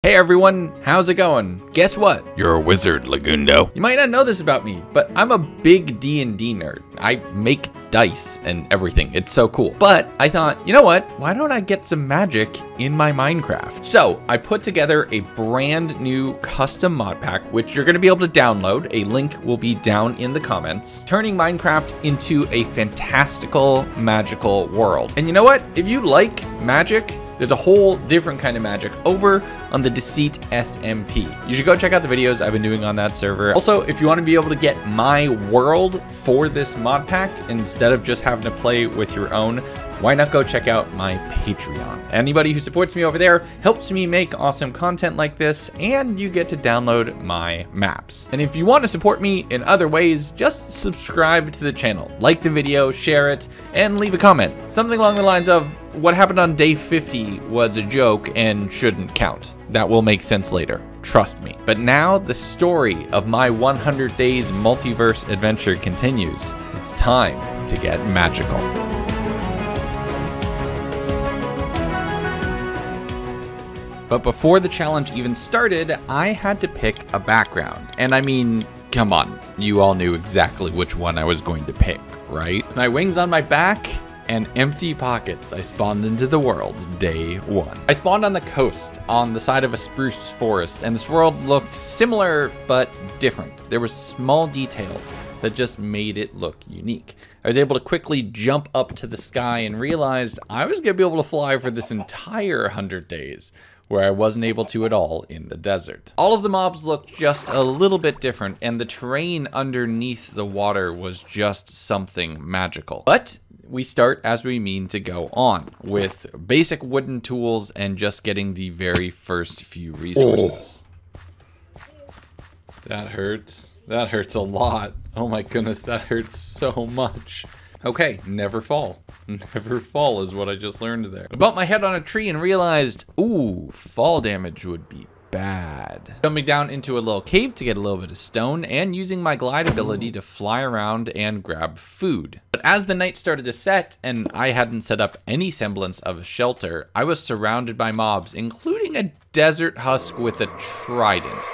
Hey everyone, how's it going? Guess what? You're a wizard, Legundo. You might not know this about me, but I'm a big D&D nerd. I make dice and everything. It's so cool. But I thought, you know what? Why don't I get some magic in my Minecraft? So I put together a brand new custom mod pack, which you're gonna be able to download. A link will be down in the comments, turning Minecraft into a fantastical, magical world. And you know what? If you like magic, there's a whole different kind of magic over on the Deceit SMP. You should go check out the videos I've been doing on that server. Also, if you want to be able to get my world for this mod pack instead of just having to play with your own, why not go check out my Patreon? Anybody who supports me over there helps me make awesome content like this, and you get to download my maps. And if you want to support me in other ways, just subscribe to the channel, like the video, share it, and leave a comment. Something along the lines of, what happened on day 50 was a joke and shouldn't count. That will make sense later, trust me. But now the story of my 100 days multiverse adventure continues. It's time to get magical. But before the challenge even started, I had to pick a background. And I mean, come on, you all knew exactly which one I was going to pick, right? My wings on my back and empty pockets, I spawned into the world day one. I spawned on the coast on the side of a spruce forest, and this world looked similar but different. There were small details that just made it look unique. I was able to quickly jump up to the sky and realized I was gonna be able to fly for this entire 100 days, where I wasn't able to at all in the desert. All of the mobs looked just a little bit different, and the terrain underneath the water was just something magical. But we start as we mean to go on, with basic wooden tools and just getting the very first few resources. Oh. That hurts. That hurts a lot. Oh my goodness, that hurts so much. Okay, never fall. Never fall is what I just learned there. I bumped my head on a tree and realized, ooh, fall damage would be bad. Jumping down into a little cave to get a little bit of stone and using my glide ability to fly around and grab food. But as the night started to set and I hadn't set up any semblance of a shelter, I was surrounded by mobs, including a desert husk with a trident.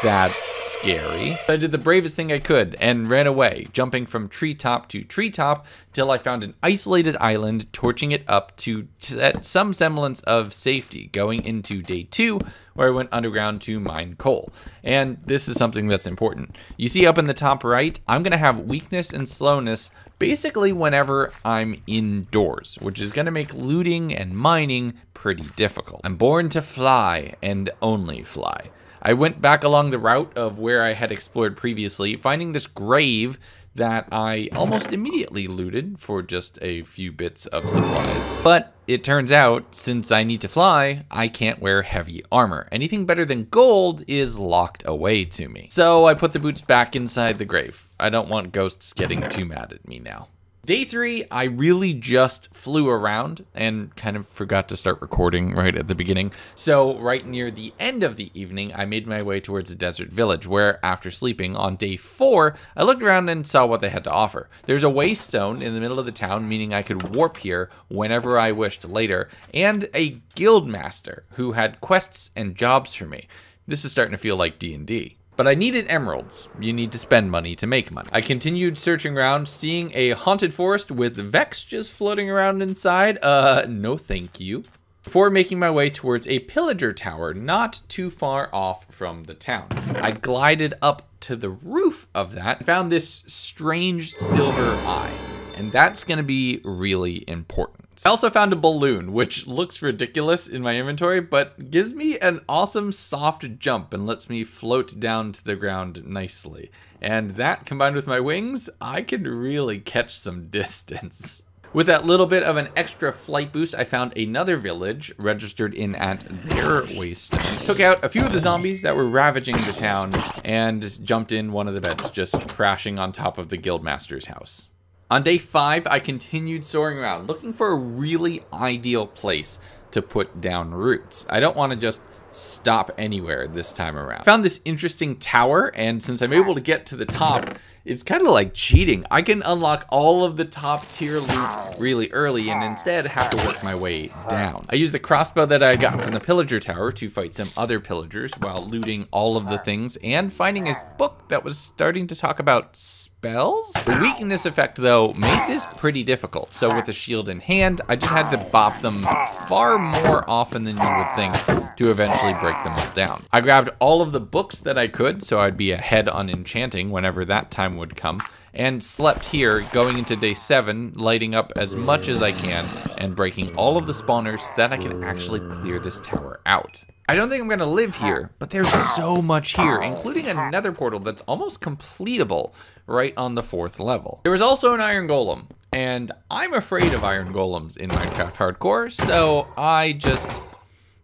That's scary. I did the bravest thing I could and ran away, jumping from treetop to treetop till I found an isolated island, torching it up to set some semblance of safety, going into day 2, where I went underground to mine coal. And this is something that's important. You see up in the top right, I'm gonna have weakness and slowness basically whenever I'm indoors, which is gonna make looting and mining pretty difficult. I'm born to fly and only fly. I went back along the route of where I had explored previously, finding this grave that I almost immediately looted for just a few bits of supplies. But it turns out, since I need to fly, I can't wear heavy armor. Anything better than gold is locked away to me. So I put the boots back inside the grave. I don't want ghosts getting too mad at me now. Day 3, I really just flew around and kind of forgot to start recording right at the beginning. So right near the end of the evening, I made my way towards a desert village where, after sleeping on day 4, I looked around and saw what they had to offer. There's a waystone in the middle of the town, meaning I could warp here whenever I wished later, and a guild master who had quests and jobs for me. This is starting to feel like D&D. But I needed emeralds. You need to spend money to make money. I continued searching around, seeing a haunted forest with Vex just floating around inside. No thank you. Before making my way towards a pillager tower not too far off from the town. I glided up to the roof of that and found this strange silver eye. And that's gonna be really important. I also found a balloon, which looks ridiculous in my inventory, but gives me an awesome soft jump and lets me float down to the ground nicely. And that, combined with my wings, I can really catch some distance. With that little bit of an extra flight boost, I found another village, registered in at their waystone. Took out a few of the zombies that were ravaging the town, and jumped in one of the beds, just crashing on top of the guildmaster's house. On day 5, I continued soaring around, looking for a really ideal place to put down roots. I don't want to just stop anywhere this time around. I found this interesting tower, and since I'm able to get to the top, It's kind of like cheating. I can unlock all of the top tier loot really early and instead have to work my way down. I used the crossbow that I got from the pillager tower to fight some other pillagers while looting all of the things and finding a book that was starting to talk about spells. The weakness effect though made this pretty difficult. So with the shield in hand, I just had to bop them far more often than you would think to eventually break them all down. I grabbed all of the books that I could so I'd be ahead on enchanting whenever that time would come, and slept here going into day 7, lighting up as much as I can and breaking all of the spawners so that I can actually clear this tower out. I don't think I'm gonna live here, but there's so much here, including a nether portal that's almost completable right on the 4th level. There was also an iron golem, and I'm afraid of iron golems in Minecraft Hardcore, so I just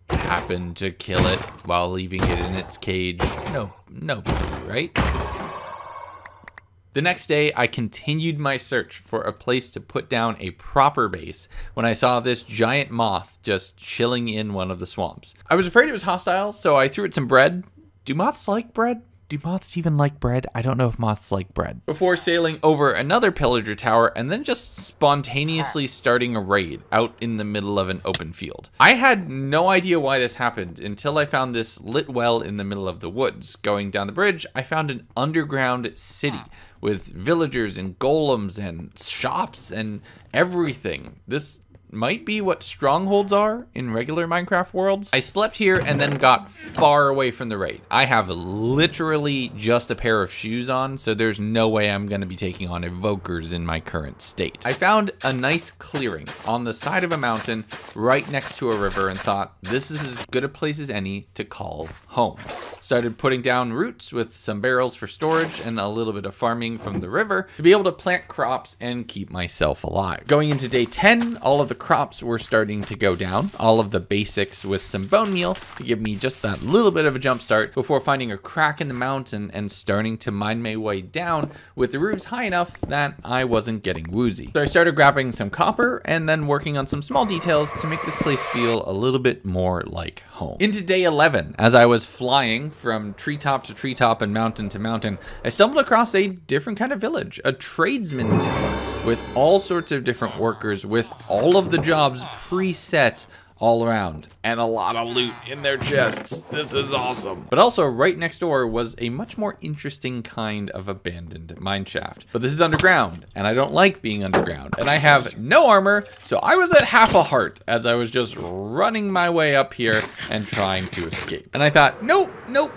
happened to kill it while leaving it in its cage. No biggie, right? The next day, I continued my search for a place to put down a proper base when I saw this giant moth just chilling in one of the swamps. I was afraid it was hostile, so I threw it some bread. Do moths like bread? Do moths even like bread? I don't know if moths like bread. Before sailing over another pillager tower and then just spontaneously starting a raid out in the middle of an open field. I had no idea why this happened until I found this lit well in the middle of the woods. Going down the bridge, I found an underground city with villagers and golems and shops and everything. This might be what strongholds are in regular Minecraft worlds. I slept here and then got far away from the raid. I have literally just a pair of shoes on, so there's no way I'm gonna be taking on evokers in my current state. I found a nice clearing on the side of a mountain right next to a river and thought this is as good a place as any to call home. Started putting down roots with some barrels for storage and a little bit of farming from the river to be able to plant crops and keep myself alive. Going into day 10, all of the crops were starting to go down, all of the basics with some bone meal to give me just that little bit of a jump start before finding a crack in the mountain and starting to mine my way down with the roofs high enough that I wasn't getting woozy. So I started grabbing some copper and then working on some small details to make this place feel a little bit more like home. Into day 11, as I was flying from treetop to treetop and mountain to mountain, I stumbled across a different kind of village, a tradesman tower with all sorts of different workers with all of the jobs preset all around and a lot of loot in their chests. This is awesome. But also right next door was a much more interesting kind of abandoned mineshaft. But this is underground and I don't like being underground and I have no armor, so I was at half a heart as I was just running my way up here and trying to escape. And I thought, nope,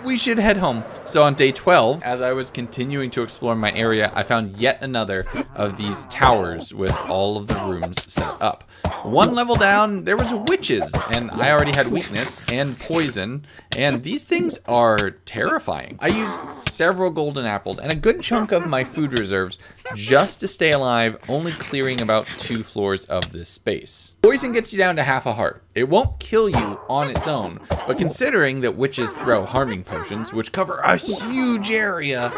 we should head home. So on day 12, as I was continuing to explore my area, I found yet another of these towers with all of the rooms set up. One level down, there was witches, and I already had weakness and poison, and these things are terrifying. I used several golden apples and a good chunk of my food reserves just to stay alive, only clearing about 2 floors of this space. Poison gets you down to half a heart. It won't kill you on its own, but considering that witches throw harming potions, which cover a huge area,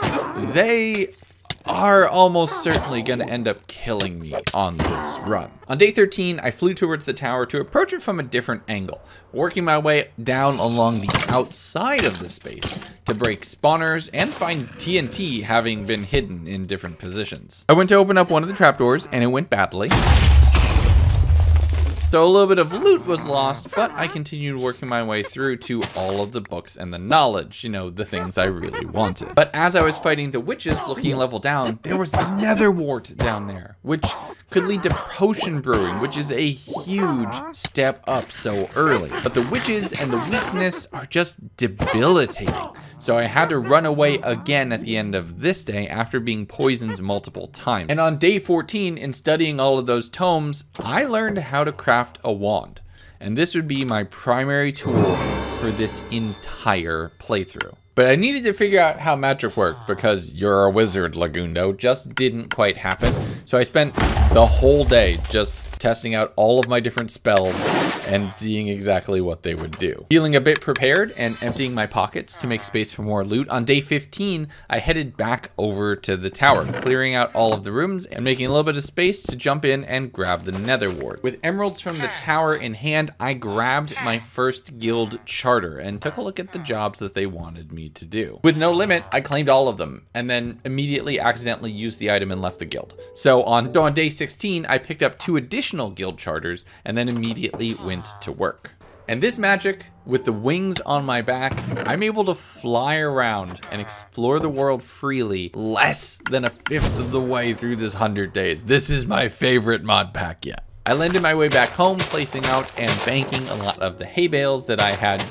they are almost certainly going to end up killing me on this run. On day 13, I flew towards the tower to approach it from a different angle, working my way down along the outside of the space to break spawners and find TNT having been hidden in different positions. I went to open up one of the trapdoors and it went badly. So a little bit of loot was lost, but I continued working my way through to all of the books and the knowledge, you know, the things I really wanted. But as I was fighting the witches looking a level down, there was the nether wart down there, which could lead to potion brewing, which is a huge step up so early. But the witches and the weakness are just debilitating. So I had to run away again at the end of this day after being poisoned multiple times. And on day 14, in studying all of those tomes, I learned how to craft a wand. And this would be my primary tool for this entire playthrough. But I needed to figure out how magic worked because you're a wizard, Legundo, just didn't quite happen. So I spent the whole day just testing out all of my different spells and seeing exactly what they would do. Feeling a bit prepared and emptying my pockets to make space for more loot, on day 15, I headed back over to the tower, clearing out all of the rooms and making a little bit of space to jump in and grab the nether wart. With emeralds from the tower in hand, I grabbed my first guild charge harder and took a look at the jobs that they wanted me to do. With no limit, I claimed all of them and then immediately accidentally used the item and left the guild. So on day 16, I picked up 2 additional guild charters and then immediately went to work. And this magic, with the wings on my back, I'm able to fly around and explore the world freely less than 1/5 of the way through this 100 days. This is my favorite mod pack yet. I landed my way back home, placing out and banking a lot of the hay bales that I had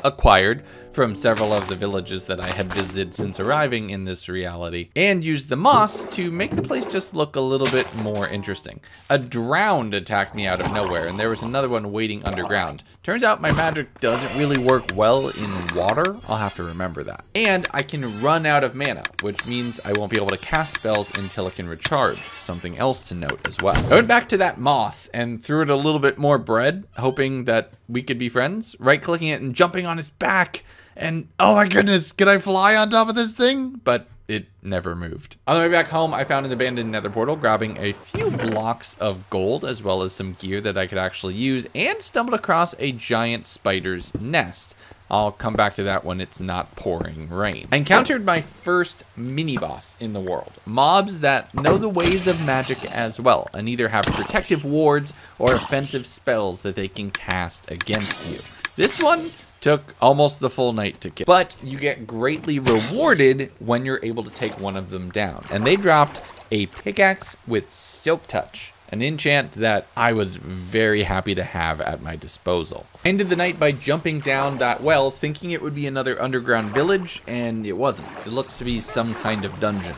acquired from several of the villages that I had visited since arriving in this reality, and used the moss to make the place just look a little bit more interesting. A drowned attacked me out of nowhere, and there was another one waiting underground. Turns out my magic doesn't really work well in water. I'll have to remember that. And I can run out of mana, which means I won't be able to cast spells until it can recharge. Something else to note as well. I went back to that moth and threw it a little bit more bread, hoping that we could be friends, right-clicking it and jumping on its back. And oh my goodness, can I fly on top of this thing? But it never moved. On the way back home, I found an abandoned nether portal, grabbing a few blocks of gold as well as some gear that I could actually use, and stumbled across a giant spider's nest. I'll come back to that when it's not pouring rain. I encountered my first mini-boss in the world. Mobs that know the ways of magic as well, and either have protective wards or offensive spells that they can cast against you. This one took almost the full night to kill, but you get greatly rewarded when you're able to take one of them down. And they dropped a pickaxe with silk touch, an enchant that I was very happy to have at my disposal. I ended the night by jumping down that well, thinking it would be another underground village, and it wasn't. It looks to be some kind of dungeon.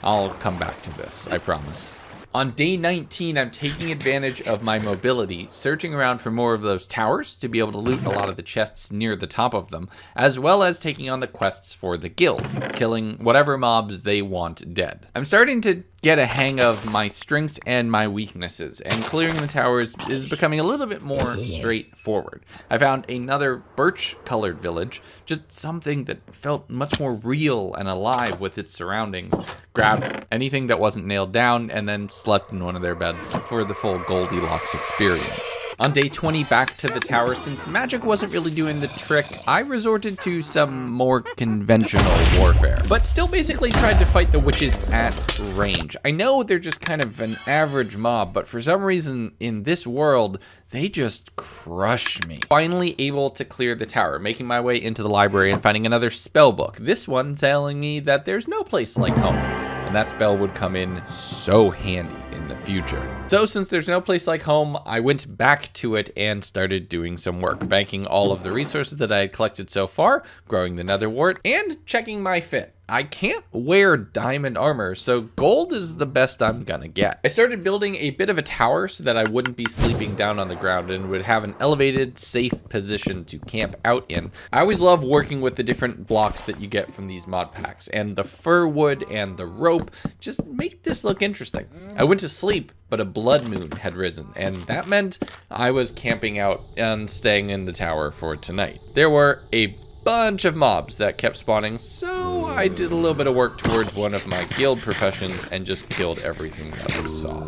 I'll come back to this, I promise. On day 19, I'm taking advantage of my mobility, searching around for more of those towers to be able to loot a lot of the chests near the top of them, as well as taking on the quests for the guild, killing whatever mobs they want dead. I'm starting to get a hang of my strengths and my weaknesses, and clearing the towers is becoming a little bit more straightforward. I found another birch-colored village, just something that felt much more real and alive with its surroundings. Grabbed anything that wasn't nailed down, and then slept in one of their beds for the full Goldilocks experience. On day 20, back to the tower. Since magic wasn't really doing the trick, I resorted to some more conventional warfare, but still basically tried to fight the witches at range. I know they're just kind of an average mob, but for some reason in this world, they just crush me. Finally able to clear the tower, making my way into the library and finding another spell book. This one telling me that there's no place like home, and that spell would come in so handy in the future. So since there's no place like home, I went back to it and started doing some work, banking all of the resources that I had collected so far, growing the nether wart, and checking my fit. I can't wear diamond armor, so gold is the best I'm gonna get. I started building a bit of a tower so that I wouldn't be sleeping down on the ground and would have an elevated, safe position to camp out in. I always love working with the different blocks that you get from these mod packs, and the fir wood and the rope just make this look interesting. I went to sleep, but a blood moon had risen, and that meant I was camping out and staying in the tower for tonight. There were a bunch of mobs that kept spawning, so I did a little bit of work towards one of my guild professions and just killed everything that I saw.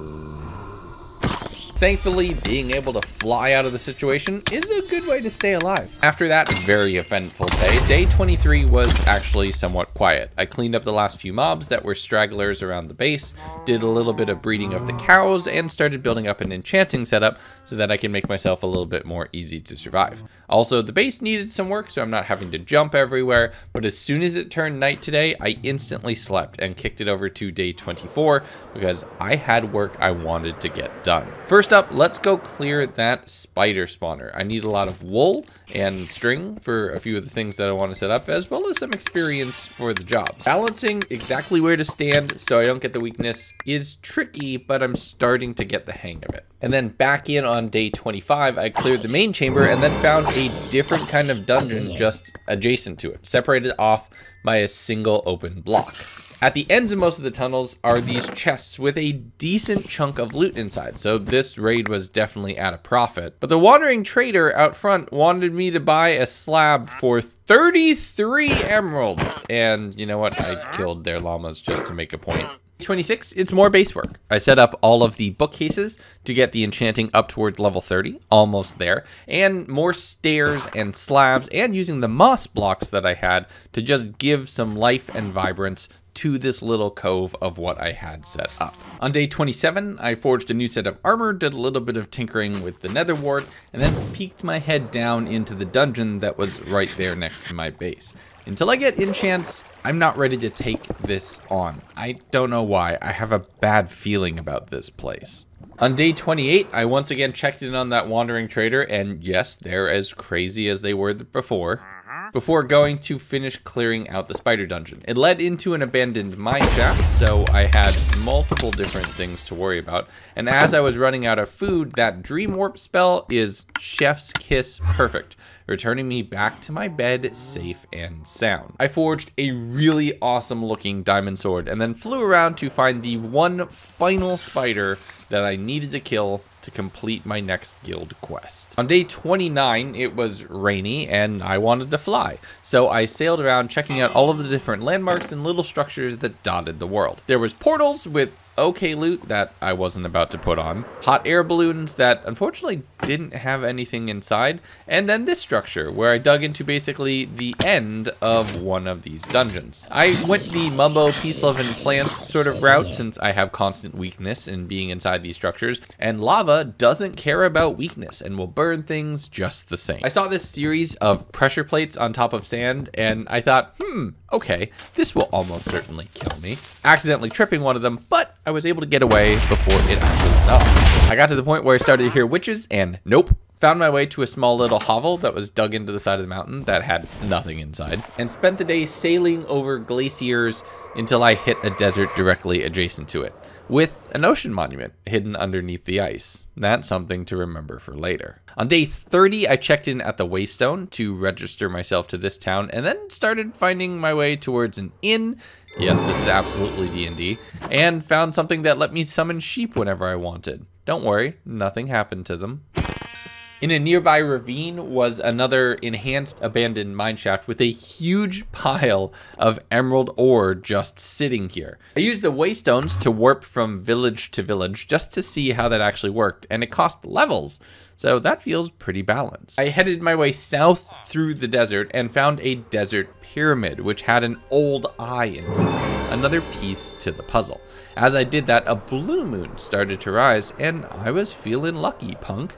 Thankfully, being able to fly out of the situation is a good way to stay alive. After that very eventful day, day 23 was actually somewhat quiet. I cleaned up the last few mobs that were stragglers around the base, did a little bit of breeding of the cows, and started building up an enchanting setup so that I can make myself a little bit more easy to survive. Also, the base needed some work, so I'm not having to jump everywhere, but as soon as it turned night today, I instantly slept and kicked it over to day 24 because I had work I wanted to get done. First up, let's go clear that spider spawner. I need a lot of wool and string for a few of the things that I want to set up, as well as some experience for the job. Balancing exactly where to stand so I don't get the weakness is tricky, but I'm starting to get the hang of it. And then back in on day 25, I cleared the main chamber and then found a different kind of dungeon just adjacent to it, separated off by a single open block. At the ends of most of the tunnels are these chests with a decent chunk of loot inside, so this raid was definitely at a profit. But the wandering trader out front wanted me to buy a slab for 33 emeralds, and you know what? I killed their llamas just to make a point. 26, it's more base work. I set up all of the bookcases to get the enchanting up towards level 30, almost there, and more stairs and slabs, and using the moss blocks that I had to just give some life and vibrance to this little cove of what I had set up. On day 27, I forged a new set of armor, did a little bit of tinkering with the nether wart, and then peeked my head down into the dungeon that was right there next to my base. Until I get enchants, I'm not ready to take this on. I don't know why. I have a bad feeling about this place. On day 28, I once again checked in on that wandering trader, and yes, they're as crazy as they were before going to finish clearing out the spider dungeon. It led into an abandoned mine shaft, so I had multiple different things to worry about. And as I was running out of food, that dream warp spell is chef's kiss perfect, returning me back to my bed safe and sound. I forged a really awesome looking diamond sword and then flew around to find the one final spider that I needed to kill to complete my next guild quest. On day 29, it was rainy and I wanted to fly, so I sailed around checking out all of the different landmarks and little structures that dotted the world. There was portals with okay loot that I wasn't about to put on, hot air balloons that unfortunately didn't have anything inside, and then this structure where I dug into basically the end of one of these dungeons. I went the Mumbo Peace Loving Plant sort of route since I have constant weakness in being inside these structures, and lava doesn't care about weakness and will burn things just the same. I saw this series of pressure plates on top of sand and I thought, okay, this will almost certainly kill me. Accidentally tripping one of them, but I was able to get away before it actually went off. I got to the point where I started to hear witches and nope. Found my way to a small little hovel that was dug into the side of the mountain that had nothing inside, and spent the day sailing over glaciers until I hit a desert directly adjacent to it, with an ocean monument hidden underneath the ice. That's something to remember for later. On day 30, I checked in at the Waystone to register myself to this town, and then started finding my way towards an inn. Yes, this is absolutely D&D, and found something that let me summon sheep whenever I wanted. Don't worry, nothing happened to them. In a nearby ravine was another enhanced abandoned mineshaft with a huge pile of emerald ore just sitting here. I used the waystones to warp from village to village just to see how that actually worked, and it cost levels, so that feels pretty balanced. I headed my way south through the desert and found a desert pyramid which had an old eye inside, another piece to the puzzle. As I did that, a blue moon started to rise, and I was feeling lucky, punk.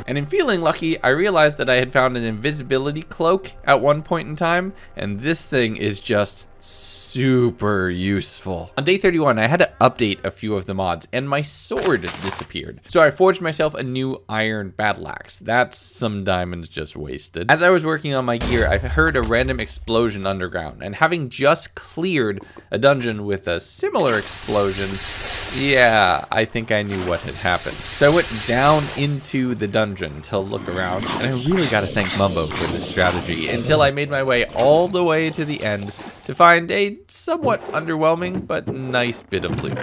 And in feeling lucky, I realized that I had found an invisibility cloak at one point in time, and this thing is just super useful. On day 31, I had to update a few of the mods, and my sword disappeared. So I forged myself a new iron battle axe. That's some diamonds just wasted. As I was working on my gear, I heard a random explosion underground, and having just cleared a dungeon with a similar explosion, yeah, I think I knew what had happened. So I went down into the dungeon to look around, and I really gotta thank Mumbo for this strategy, until I made my way all the way to the end to find a somewhat underwhelming but nice bit of loot.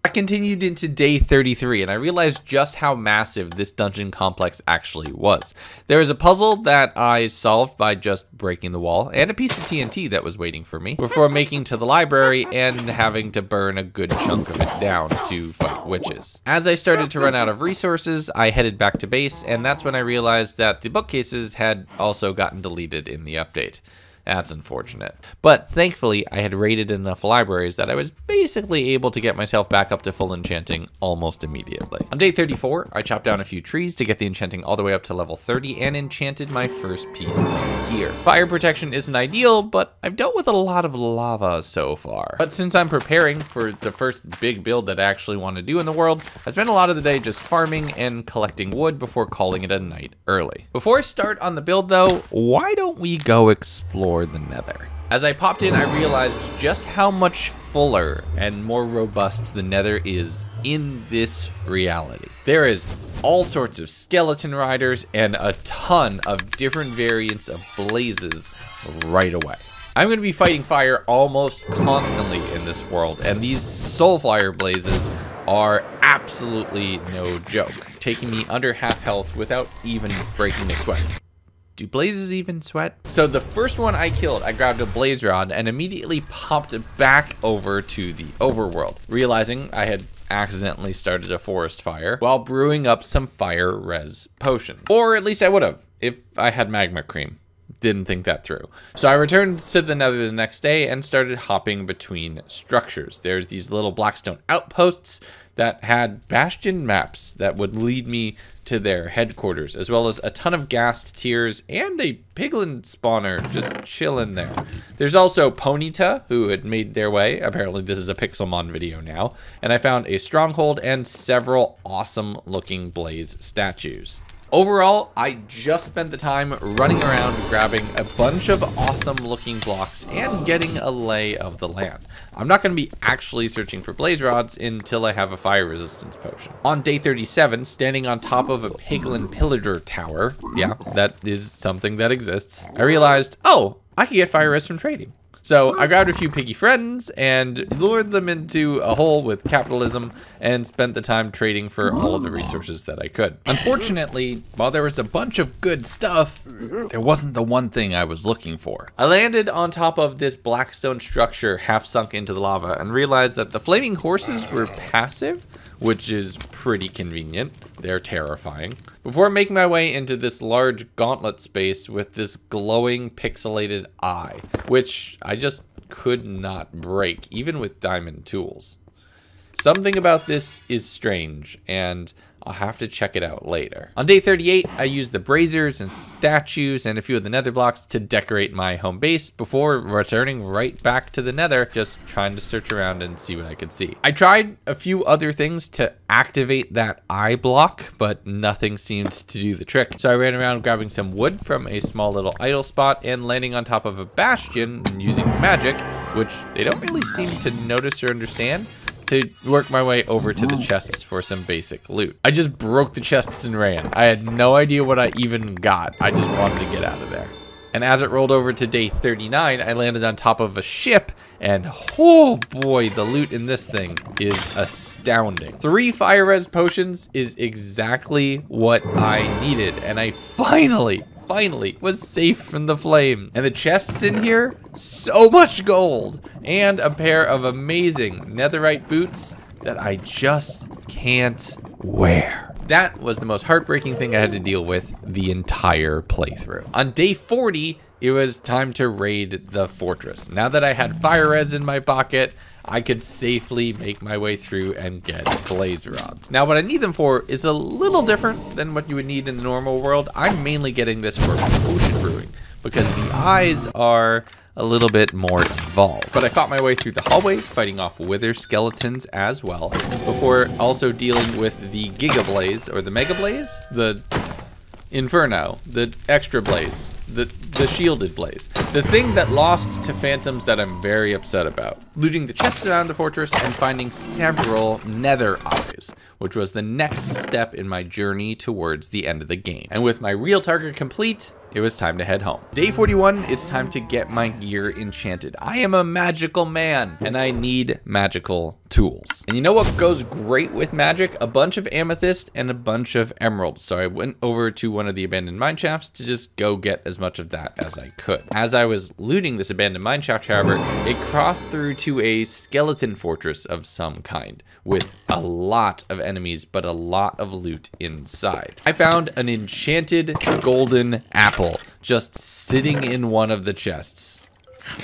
I continued into day 33 and I realized just how massive this dungeon complex actually was. There was a puzzle that I solved by just breaking the wall and a piece of TNT that was waiting for me before making to the library and having to burn a good chunk of it down to fight witches. As I started to run out of resources, I headed back to base, and that's when I realized that the bookcases had also gotten deleted in the update. That's unfortunate. But thankfully, I had raided enough libraries that I was basically able to get myself back up to full enchanting almost immediately. On day 34, I chopped down a few trees to get the enchanting all the way up to level 30 and enchanted my first piece of gear. Fire protection isn't ideal, but I've dealt with a lot of lava so far. But since I'm preparing for the first big build that I actually want to do in the world, I spent a lot of the day just farming and collecting wood before calling it a night early. Before I start on the build though, why don't we go explore the Nether? As I popped in, I realized just how much fuller and more robust the Nether is in this reality. There is all sorts of skeleton riders and a ton of different variants of blazes right away. I'm going to be fighting fire almost constantly in this world, and these soulfire blazes are absolutely no joke, taking me under half health without even breaking a sweat. Do blazes even sweat? So the first one I killed, I grabbed a blaze rod and immediately popped back over to the overworld, realizing I had accidentally started a forest fire while brewing up some fire res potions. Or at least I would have if I had magma cream. Didn't think that through. So I returned to the Nether the next day and started hopping between structures. There's these little blackstone outposts that had bastion maps that would lead me to their headquarters, as well as a ton of ghast tiers and a piglin spawner just chilling there. There's also Ponyta, who had made their way. Apparently this is a Pixelmon video now. And I found a stronghold and several awesome looking blaze statues. Overall, I just spent the time running around grabbing a bunch of awesome looking blocks and getting a lay of the land. I'm not going to be actually searching for blaze rods until I have a fire resistance potion. On day 37, standing on top of a piglin pillager tower, yeah, that is something that exists, I realized, oh, I can get fire res from trading. So I grabbed a few piggy friends and lured them into a hole with capitalism and spent the time trading for all of the resources that I could. Unfortunately, while there was a bunch of good stuff, there wasn't the one thing I was looking for. I landed on top of this blackstone structure half sunk into the lava and realized that the flaming horses were passive, which is pretty convenient. They're terrifying. Before making my way into this large gauntlet space with this glowing pixelated eye, which I just could not break, even with diamond tools. Something about this is strange, and I'll have to check it out later. On day 38, I used the braziers and statues and a few of the nether blocks to decorate my home base before returning right back to the nether, just trying to search around and see what I could see. I tried a few other things to activate that eye block, but nothing seemed to do the trick. So I ran around grabbing some wood from a small little idle spot and landing on top of a bastion and using magic, which they don't really seem to notice or understand, to work my way over to the chests for some basic loot. I just broke the chests and ran. I had no idea what I even got. I just wanted to get out of there. And as it rolled over to day 39, I landed on top of a ship, and oh boy, the loot in this thing is astounding. 3 fire res potions is exactly what I needed, and I finally was safe from the flames. And the chests in here, so much gold and a pair of amazing netherite boots that I just can't wear. That was the most heartbreaking thing I had to deal with the entire playthrough. On day 40, it was time to raid the fortress. Now that I had fire res in my pocket, I could safely make my way through and get blaze rods. Now what I need them for is a little different than what you would need in the normal world. I'm mainly getting this for potion brewing because the eyes are a little bit more involved. But I fought my way through the hallways, fighting off wither skeletons as well, before also dealing with the Giga Blaze, or the Mega Blaze, the Inferno, the Extra Blaze, the Shielded Blaze. The thing that lost to phantoms that I'm very upset about. Looting the chests around the fortress and finding several nether eyes, which was the next step in my journey towards the end of the game. And with my real target complete, it was time to head home. Day 41, it's time to get my gear enchanted. I am a magical man, and I need magical tools. And you know what goes great with magic? A bunch of amethyst and a bunch of emeralds. So I went over to one of the abandoned mine shafts to just go get as much of that as I could. As I was looting this abandoned mine shaft, however, it crossed through to a skeleton fortress of some kind with a lot of enemies, but a lot of loot inside. I found an enchanted golden apple just sitting in one of the chests.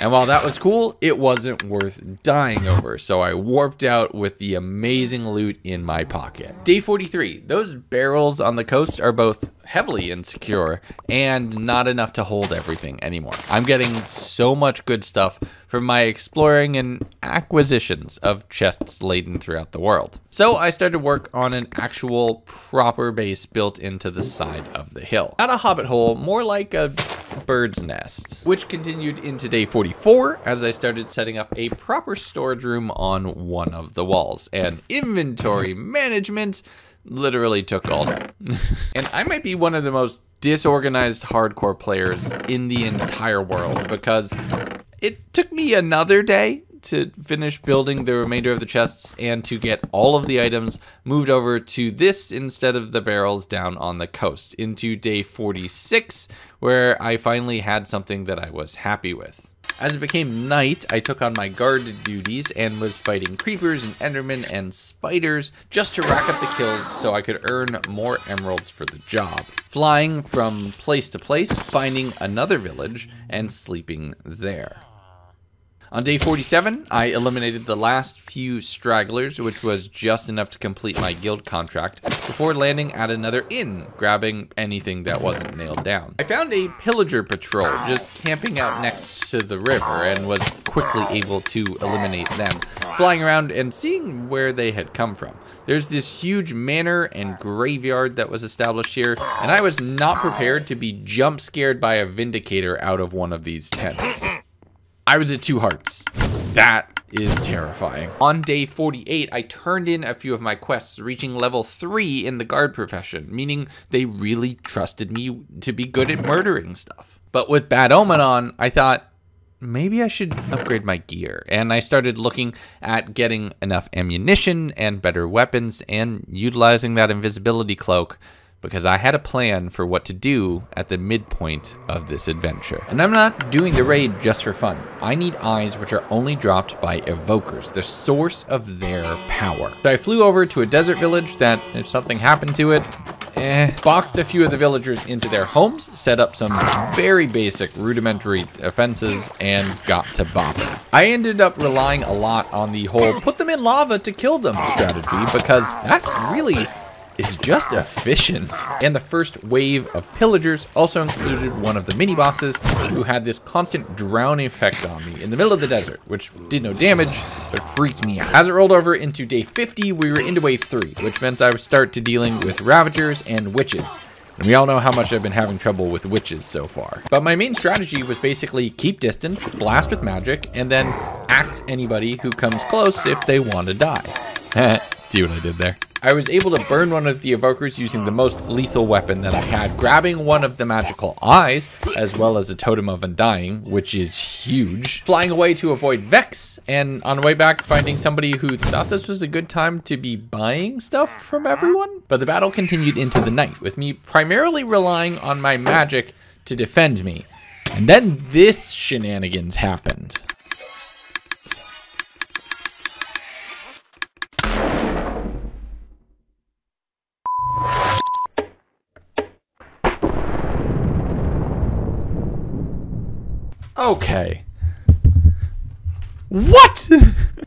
And while that was cool, it wasn't worth dying over, so I warped out with the amazing loot in my pocket. Day 43, those barrels on the coast are both heavily insecure and not enough to hold everything anymore. I'm getting so much good stuff from my exploring and acquisitions of chests laden throughout the world. So I started work on an actual proper base built into the side of the hill. Not a hobbit hole, more like a bird's nest, which continued into day 44 as I started setting up a proper storage room on one of the walls, and inventory management literally took all day. And I might be one of the most disorganized hardcore players in the entire world because it took me another day to finish building the remainder of the chests and to get all of the items moved over to this instead of the barrels down on the coast into day 46, where I finally had something that I was happy with. As it became night, I took on my guard duties and was fighting creepers and endermen and spiders just to rack up the kills so I could earn more emeralds for the job. Flying from place to place, finding another village, and sleeping there. On day 47, I eliminated the last few stragglers, which was just enough to complete my guild contract, before landing at another inn, grabbing anything that wasn't nailed down. I found a pillager patrol just camping out next to the river and was quickly able to eliminate them, flying around and seeing where they had come from. There's this huge manor and graveyard that was established here, and I was not prepared to be jump scared by a vindicator out of one of these tents. I was at 2 hearts. That is terrifying. On day 48, I turned in a few of my quests, reaching level 3 in the guard profession, meaning they really trusted me to be good at murdering stuff. But with Bad Omen on, I thought, maybe I should upgrade my gear. And I started looking at getting enough ammunition and better weapons and utilizing that invisibility cloak, because I had a plan for what to do at the midpoint of this adventure. And I'm not doing the raid just for fun. I need eyes which are only dropped by evokers, the source of their power. So I flew over to a desert village that, if something happened to it, boxed a few of the villagers into their homes, set up some very basic rudimentary defenses, and got to bopping. I ended up relying a lot on the whole put them in lava to kill them strategy, because that really is just efficient. And the first wave of pillagers also included one of the mini bosses who had this constant drown effect on me in the middle of the desert, which did no damage, but freaked me out. As it rolled over into day 50, we were into wave 3, which meant I would start to dealing with ravagers and witches. And we all know how much I've been having trouble with witches so far. But my main strategy was basically keep distance, blast with magic, and then axe anybody who comes close if they want to die. See what I did there? I was able to burn one of the evokers using the most lethal weapon that I had, grabbing one of the magical eyes, as well as a totem of undying, which is huge. Flying away to avoid Vex, and on the way back, finding somebody who thought this was a good time to be buying stuff from everyone. But the battle continued into the night, with me primarily relying on my magic to defend me. And then this shenanigans happened. Okay. What?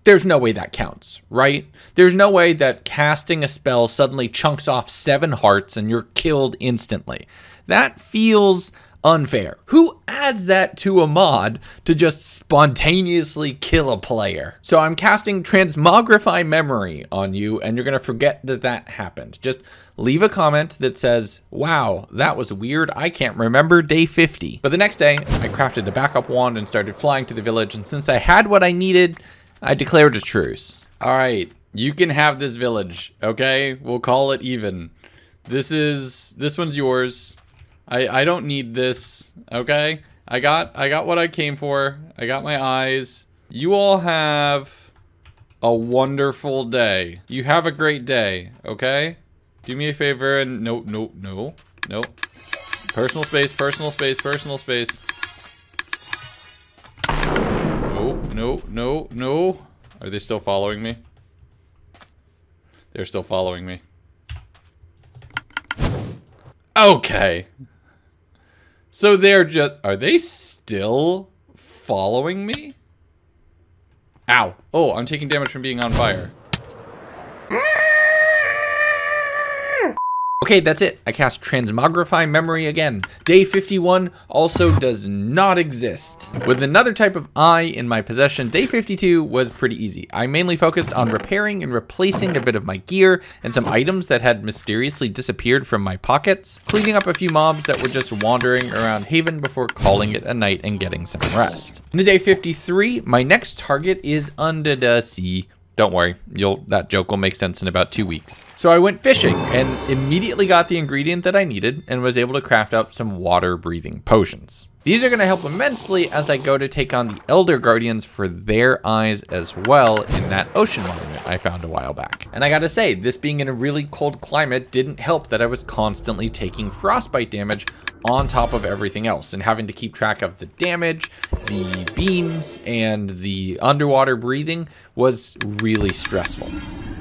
There's no way that counts, right? There's no way that casting a spell suddenly chunks off 7 hearts and you're killed instantly. That feels unfair. Who adds that to a mod to just spontaneously kill a player? So I'm casting Transmogrify Memory on you, and you're gonna forget that that happened. Just leave a comment that says, wow, that was weird, I can't remember day 50. But the next day, I crafted a backup wand and started flying to the village, and since I had what I needed, I declared a truce. All right, you can have this village, okay? We'll call it even. This one's yours. I don't need this, okay? I got what I came for. I got my eyes. You all have a wonderful day. You have a great day, okay? Do me a favor and no. Personal space, personal space, personal space. No. Are they still following me? They're still following me. Okay. So they're just, are they still following me? Ow. Oh, I'm taking damage from being on fire. Okay, that's it. I cast Transmogrify Memory again. Day 51 also does not exist. With another type of eye in my possession, day 52 was pretty easy. I mainly focused on repairing and replacing a bit of my gear and some items that had mysteriously disappeared from my pockets, cleaning up a few mobs that were just wandering around Haven before calling it a night and getting some rest. In day 53, my next target is under the sea. Don't worry, that joke will make sense in about 2 weeks. So I went fishing and immediately got the ingredient that I needed and was able to craft up some water-breathing potions. These are going to help immensely as I go to take on the Elder Guardians for their eyes as well in that ocean monument I found a while back. And I gotta say, this being in a really cold climate didn't help that I was constantly taking frostbite damage on top of everything else and having to keep track of the damage, the beams, and the underwater breathing was really stressful.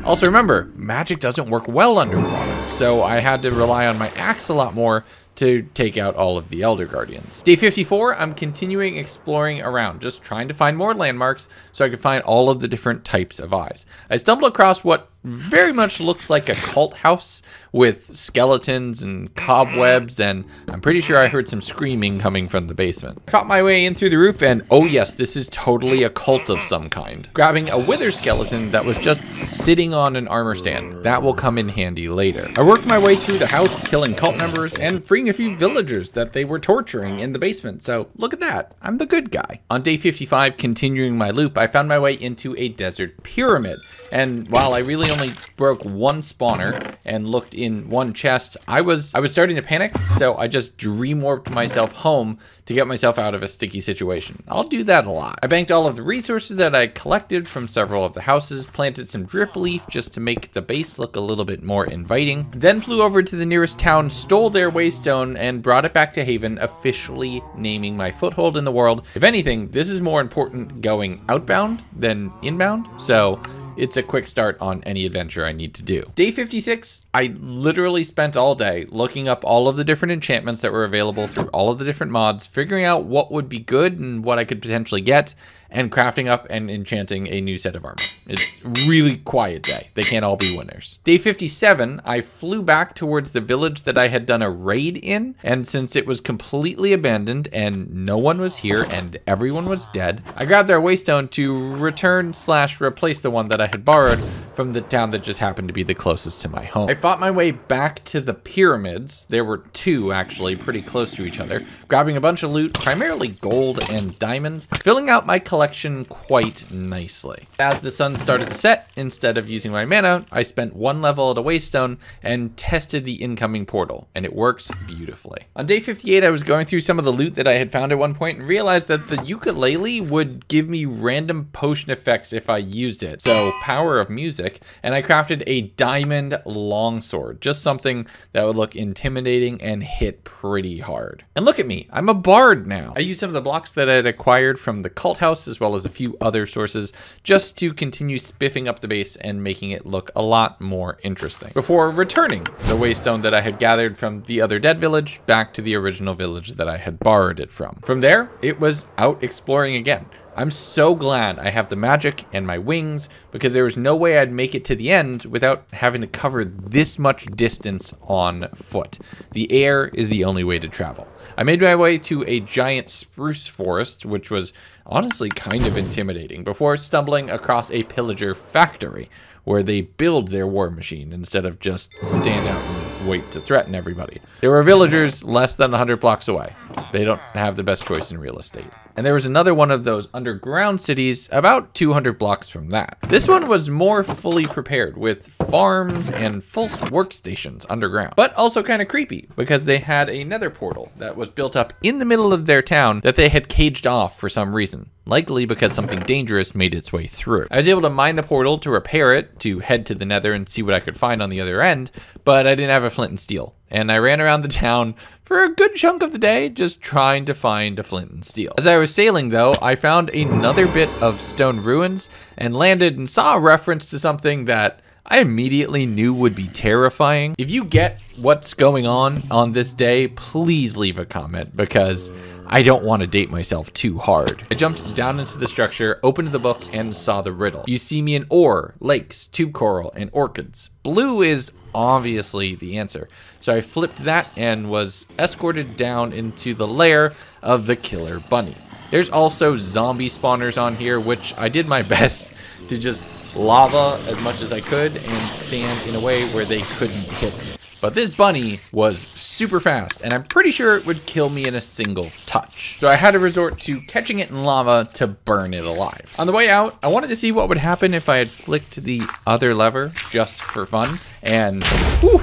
Also remember, magic doesn't work well underwater, so I had to rely on my axe a lot more to take out all of the Elder Guardians. Day 54, I'm continuing exploring around, just trying to find more landmarks so I could find all of the different types of eyes. I stumbled across what very much looks like a cult house with skeletons and cobwebs, and I'm pretty sure I heard some screaming coming from the basement. I fought my way in through the roof, and oh yes, this is totally a cult of some kind. Grabbing a wither skeleton that was just sitting on an armor stand. That will come in handy later. I worked my way through the house, killing cult members and freeing a few villagers that they were torturing in the basement, so look at that, I'm the good guy. On day 55, continuing my loop, I found my way into a desert pyramid, and while I really only broke one spawner and looked in one chest, I was starting to panic, so I just dream warped myself home to get myself out of a sticky situation. I'll do that a lot. I banked all of the resources that I collected from several of the houses, planted some drip leaf just to make the base look a little bit more inviting, then flew over to the nearest town, stole their waystone, and brought it back to Haven, officially naming my foothold in the world. If anything, this is more important going outbound than inbound, so it's a quick start on any adventure I need to do. Day 56, I literally spent all day looking up all of the different enchantments that were available through all of the different mods, figuring out what would be good and what I could potentially get, and crafting up and enchanting a new set of armor. It's a really quiet day. They can't all be winners. Day 57, I flew back towards the village that I had done a raid in, and since it was completely abandoned and no one was here and everyone was dead, I grabbed their waystone to return/replace the one that I had borrowed from the town that just happened to be the closest to my home. I fought my way back to the pyramids. There were two actually pretty close to each other, grabbing a bunch of loot, primarily gold and diamonds, filling out my collection quite nicely. As the sun started to set, instead of using my mana, I spent one level at a waystone and tested the incoming portal, and it works beautifully. On day 58, I was going through some of the loot that I had found at one point and realized that the ukulele would give me random potion effects if I used it. So power of music, and I crafted a diamond longsword, just something that would look intimidating and hit pretty hard. And look at me, I'm a bard now. I used some of the blocks that I had acquired from the cult house as well as a few other sources just to continue spiffing up the base and making it look a lot more interesting before returning the waystone that I had gathered from the other dead village back to the original village that I had borrowed it from. From there, it was out exploring again. I'm so glad I have the magic and my wings, because there was no way I'd make it to the end without having to cover this much distance on foot. The air is the only way to travel. I made my way to a giant spruce forest, which was honestly kind of intimidating, before stumbling across a pillager factory where they build their war machine instead of just stand out and wait to threaten everybody. There were villagers less than 100 blocks away. They don't have the best choice in real estate. And there was another one of those underground cities about 200 blocks from that. This one was more fully prepared with farms and full workstations underground, but also kind of creepy because they had a nether portal that was built up in the middle of their town that they had caged off for some reason, likely because something dangerous made its way through. I was able to mine the portal to repair it, to head to the nether and see what I could find on the other end, but I didn't have a flint and steel. And I ran around the town for a good chunk of the day just trying to find a flint and steel. As I was sailing though, I found another bit of stone ruins and landed and saw a reference to something that I immediately knew would be terrifying. If you get what's going on this day, please leave a comment because I don't want to date myself too hard. I jumped down into the structure, opened the book, and saw the riddle. You see me in ore, lakes, tube coral, and orchids. Blue is obviously the answer. So I flipped that and was escorted down into the lair of the killer bunny. There's also zombie spawners on here, which I did my best to just lava as much as I could and stand in a way where they couldn't hit me. But this bunny was super fast, and I'm pretty sure it would kill me in a single touch. So I had to resort to catching it in lava to burn it alive. On the way out, I wanted to see what would happen if I had flicked the other lever just for fun, and whew,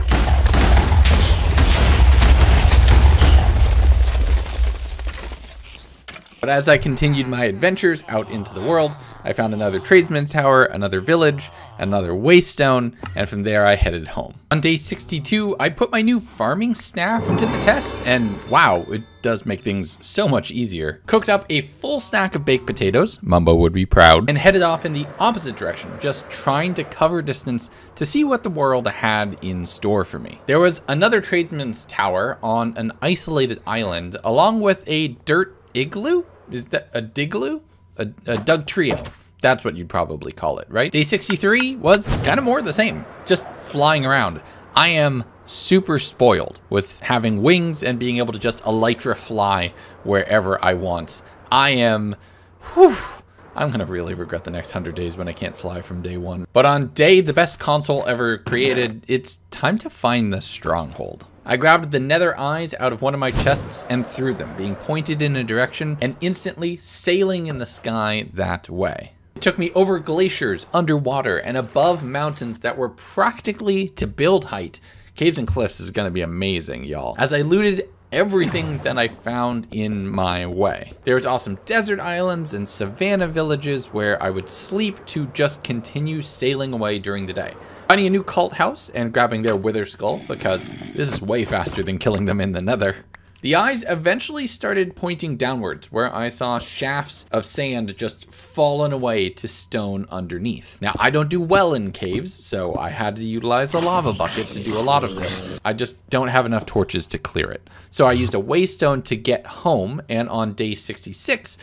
But as I continued my adventures out into the world, I found another tradesman's tower, another village, another waystone, and from there I headed home. On day 62, I put my new farming staff to the test, and wow, it does make things so much easier. Cooked up a full stack of baked potatoes, Mumbo would be proud, and headed off in the opposite direction, just trying to cover distance to see what the world had in store for me. There was another tradesman's tower on an isolated island, along with a dirt igloo? Is that a digloo? A dug trio. That's what you'd probably call it, right? Day 63 was kind of more the same, just flying around. I am super spoiled with having wings and being able to just elytra fly wherever I want. I'm gonna really regret the next 100 days when I can't fly from day one. But on day the best console ever created, it's time to find the stronghold. I grabbed the nether eyes out of one of my chests and threw them, being pointed in a direction and instantly sailing in the sky that way. It took me over glaciers, underwater, and above mountains that were practically to build height. Caves and cliffs is gonna be amazing, y'all. As I looted everything that I found in my way. There was awesome desert islands and savanna villages where I would sleep to just continue sailing away during the day. Finding a new cult house and grabbing their wither skull because this is way faster than killing them in the nether. The eyes eventually started pointing downwards, where I saw shafts of sand just fallen away to stone underneath. Now, I don't do well in caves, so I had to utilize the lava bucket to do a lot of this. I just don't have enough torches to clear it. So I used a waystone to get home, and on day 66,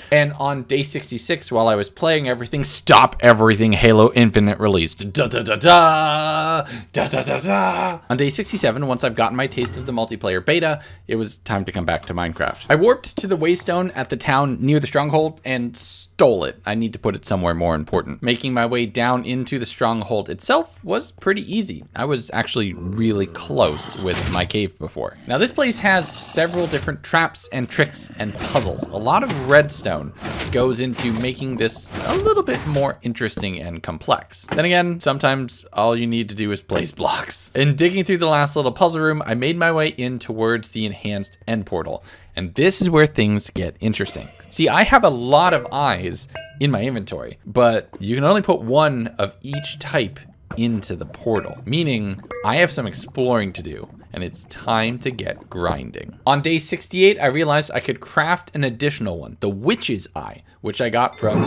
while I was playing everything, Stop Everything Halo Infinite released. Da da da da! Da da da da! On day 67, once I've gotten my taste of the multiplayer beta, it was time to come back to Minecraft. I warped to the waystone at the town near the stronghold and stole it. I need to put it somewhere more important. Making my way down into the stronghold itself was pretty easy. I was actually really close with my cave before. Now this place has several different traps and tricks and puzzles. A lot of redstone goes into making this a little bit more interesting and complex. Then again, sometimes all you need to do is place blocks. In digging through the last little puzzle room, I made my way in towards the enhanced end portal. And this is where things get interesting. See, I have a lot of eyes in my inventory, but you can only put one of each type into the portal, meaning I have some exploring to do, and it's time to get grinding. On day 68, I realized I could craft an additional one, the witch's eye, which I got from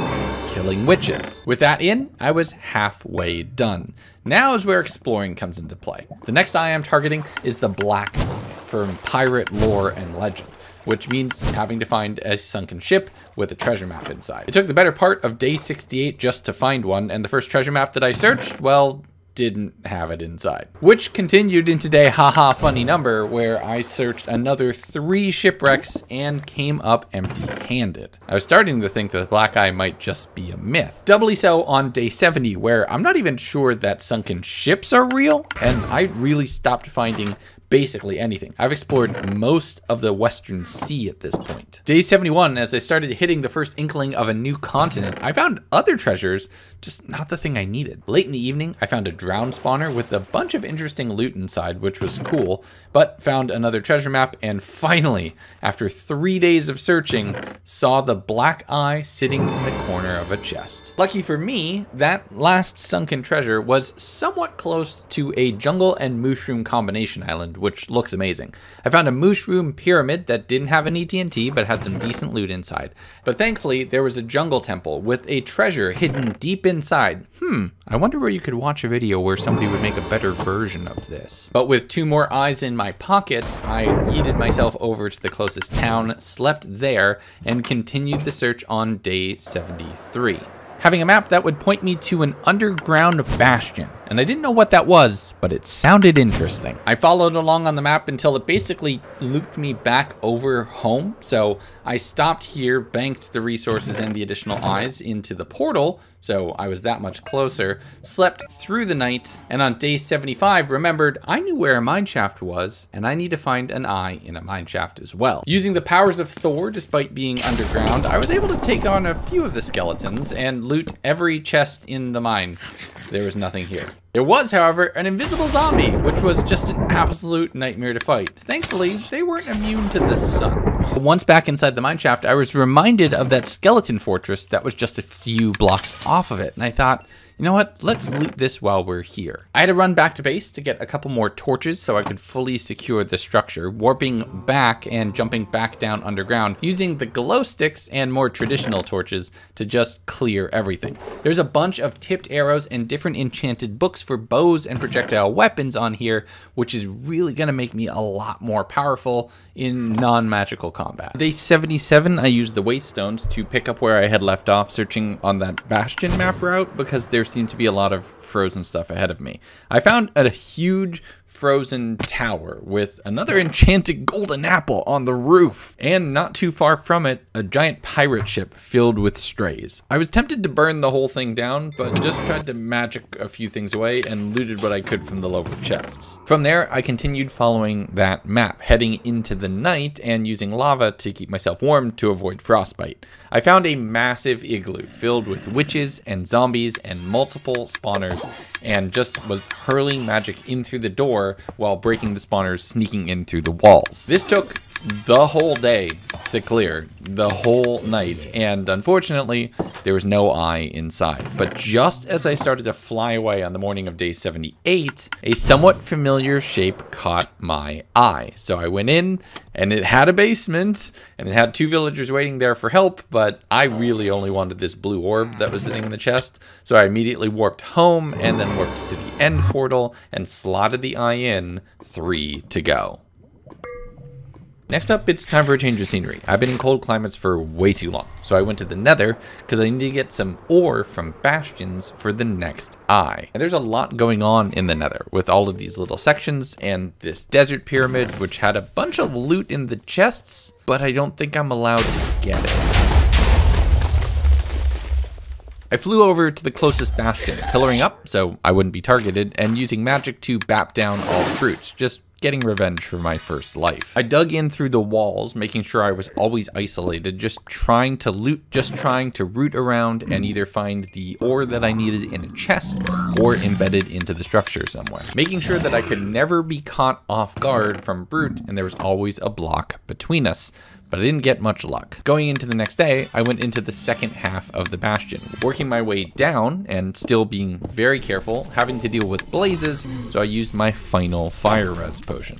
killing witches. With that in, I was halfway done. Now is where exploring comes into play. The next eye I'm targeting is the black eye from pirate lore and legend, which means having to find a sunken ship with a treasure map inside. It took the better part of day 68 just to find one, and the first treasure map that I searched, well, didn't have it inside. Which continued into day haha funny number, where I searched another 3 shipwrecks and came up empty-handed. I was starting to think that the black eye might just be a myth. Doubly so on day 70, where I'm not even sure that sunken ships are real, and I really stopped finding basically anything. I've explored most of the Western Sea at this point. Day 71, as I started hitting the first inkling of a new continent, I found other treasures, just not the thing I needed. Late in the evening, I found a drown spawner with a bunch of interesting loot inside, which was cool, but found another treasure map, and finally, after 3 days of searching, saw the black eye sitting in the corner of a chest. Lucky for me, that last sunken treasure was somewhat close to a jungle and mushroom combination island, which looks amazing. I found a mushroom pyramid that didn't have any TNT, but had some decent loot inside. But thankfully, there was a jungle temple with a treasure hidden deep inside. I wonder where you could watch a video where somebody would make a better version of this. But with 2 more eyes in my pockets, I yeeted myself over to the closest town, slept there, and continued the search on day 73. Having a map that would point me to an underground bastion. And I didn't know what that was, but it sounded interesting. I followed along on the map until it basically looped me back over home. So I stopped here, banked the resources and the additional eyes into the portal, so I was that much closer, slept through the night, and on day 75 remembered I knew where a mineshaft was, and I need to find an eye in a mineshaft as well. Using the powers of Thor, despite being underground, I was able to take on a few of the skeletons and loot every chest in the mine. There was nothing here. There was, however, an invisible zombie, which was just an absolute nightmare to fight. Thankfully, they weren't immune to the sun, Once back inside the mineshaft, I was reminded of that skeleton fortress that was just a few blocks off of it. And I thought, you know what? Let's loot this while we're here. I had to run back to base to get a couple more torches so I could fully secure the structure, warping back and jumping back down underground, using the glow sticks and more traditional torches to just clear everything. There's a bunch of tipped arrows and different enchanted books for bows and projectile weapons on here, which is really gonna make me a lot more powerful in non-magical combat. Day 77, I used the waste stones to pick up where I had left off searching on that bastion map route because there seemed to be a lot of frozen stuff ahead of me. I found a huge frozen tower with another enchanted golden apple on the roof, and not too far from it, a giant pirate ship filled with strays. I was tempted to burn the whole thing down, but just tried to magic a few things away and looted what I could from the local chests. From there, I continued following that map, heading into the night and using lava to keep myself warm to avoid frostbite. I found a massive igloo filled with witches and zombies and multiple spawners, and just was hurling magic in through the door while breaking the spawners sneaking in through the walls. This took the whole day to clear, the whole night, and unfortunately, there was no eye inside. But just as I started to fly away on the morning of day 78, a somewhat familiar shape caught my eye. So I went in, and it had a basement, and it had 2 villagers waiting there for help, but I really only wanted this blue orb that was sitting in the chest, so I immediately warped home, and then warped to the end portal, and slotted the eye in, 3 to go. Next up, it's time for a change of scenery. I've been in cold climates for way too long, so I went to the Nether because I need to get some ore from bastions for the next eye. And there's a lot going on in the Nether with all of these little sections and this desert pyramid, which had a bunch of loot in the chests, but I don't think I'm allowed to get it. I flew over to the closest bastion, pillaring up so I wouldn't be targeted, and using magic to bap down all the brutes, just getting revenge for my first life. I dug in through the walls, making sure I was always isolated, just trying to loot, just trying to root around and either find the ore that I needed in a chest or embedded into the structure somewhere. Making sure that I could never be caught off guard from brute, and there was always a block between us. But I didn't get much luck. Going into the next day, I went into the second half of the bastion, working my way down and still being very careful, having to deal with blazes, so I used my final fire res potion.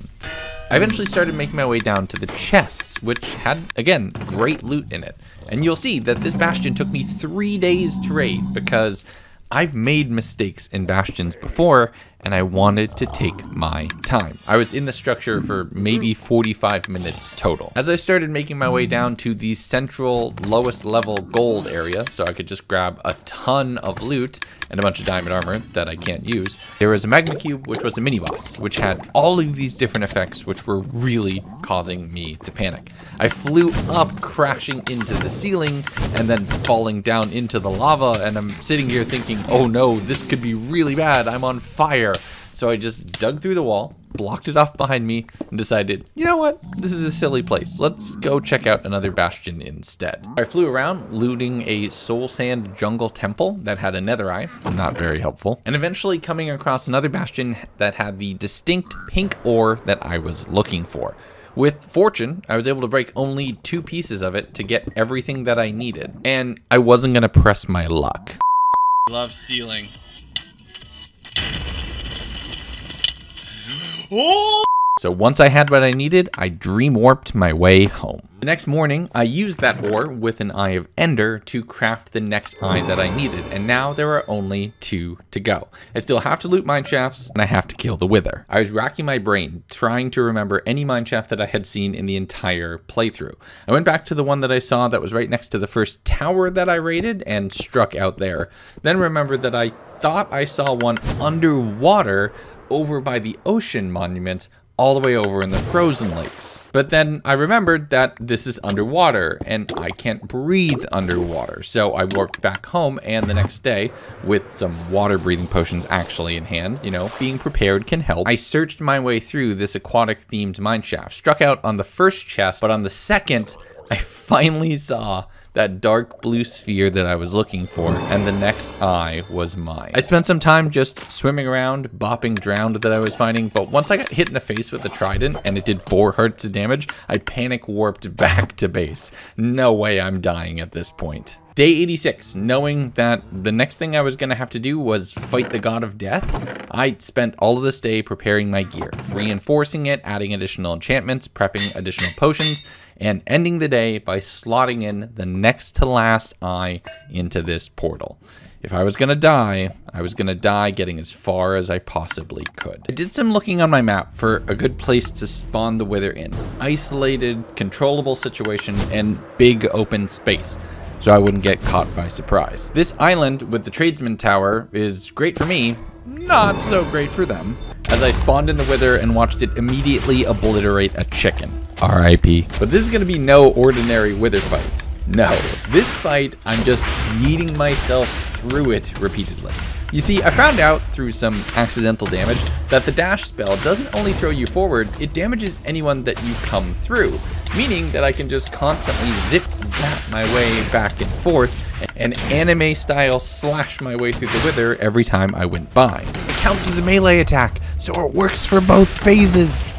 I eventually started making my way down to the chests, which had, again, great loot in it. And you'll see that this bastion took me 3 days to raid because I've made mistakes in bastions before, and I wanted to take my time. I was in the structure for maybe 45 minutes total. As I started making my way down to the central lowest level gold area, so I could just grab a ton of loot and a bunch of diamond armor that I can't use, there was a magma cube, which was a mini boss, which had all of these different effects, which were really causing me to panic. I flew up, crashing into the ceiling, and then falling down into the lava, and I'm sitting here thinking, oh no, this could be really bad, I'm on fire. So I just dug through the wall, blocked it off behind me, and decided, you know what, this is a silly place. Let's go check out another bastion instead. I flew around, looting a soul sand jungle temple that had a nether eye, not very helpful, and eventually coming across another bastion that had the distinct pink ore that I was looking for. With fortune, I was able to break only 2 pieces of it to get everything that I needed, and I wasn't gonna press my luck. Love stealing. So once I had what I needed, I dream warped my way home. The next morning, I used that ore with an Eye of Ender to craft the next eye that I needed, and now there are only 2 to go. I still have to loot mineshafts, and I have to kill the Wither. I was racking my brain, trying to remember any mineshaft that I had seen in the entire playthrough. I went back to the one that I saw that was right next to the first tower that I raided, and struck out there. Then remembered that I thought I saw one underwater over by the ocean monument, all the way over in the frozen lakes. But then I remembered that this is underwater and I can't breathe underwater. So I warped back home, and the next day, with some water breathing potions actually in hand, you know, being prepared can help, I searched my way through this aquatic themed mineshaft, struck out on the first chest, but on the second, I finally saw that dark blue sphere that I was looking for, and the next eye was mine. I spent some time just swimming around, bopping drowned that I was finding, but once I got hit in the face with the trident and it did 4 hearts of damage, I panic warped back to base. No way I'm dying at this point. Day 86, knowing that the next thing I was going to have to do was fight the god of death, I spent all of this day preparing my gear, reinforcing it, adding additional enchantments, prepping additional potions, and ending the day by slotting in the next to last eye into this portal. If I was going to die, I was going to die getting as far as I possibly could. I did some looking on my map for a good place to spawn the Wither in. Isolated, controllable situation, and big open space, so I wouldn't get caught by surprise. This island with the tradesman tower is great for me, not so great for them, as I spawned in the Wither and watched it immediately obliterate a chicken. RIP. But this is going to be no ordinary Wither fights. No, this fight, I'm just yeeting myself through it repeatedly. You see, I found out through some accidental damage that the dash spell doesn't only throw you forward, it damages anyone that you come through, meaning that I can just constantly zip-zap my way back and forth and anime-style slash my way through the Wither every time I went by. It counts as a melee attack, so it works for both phases.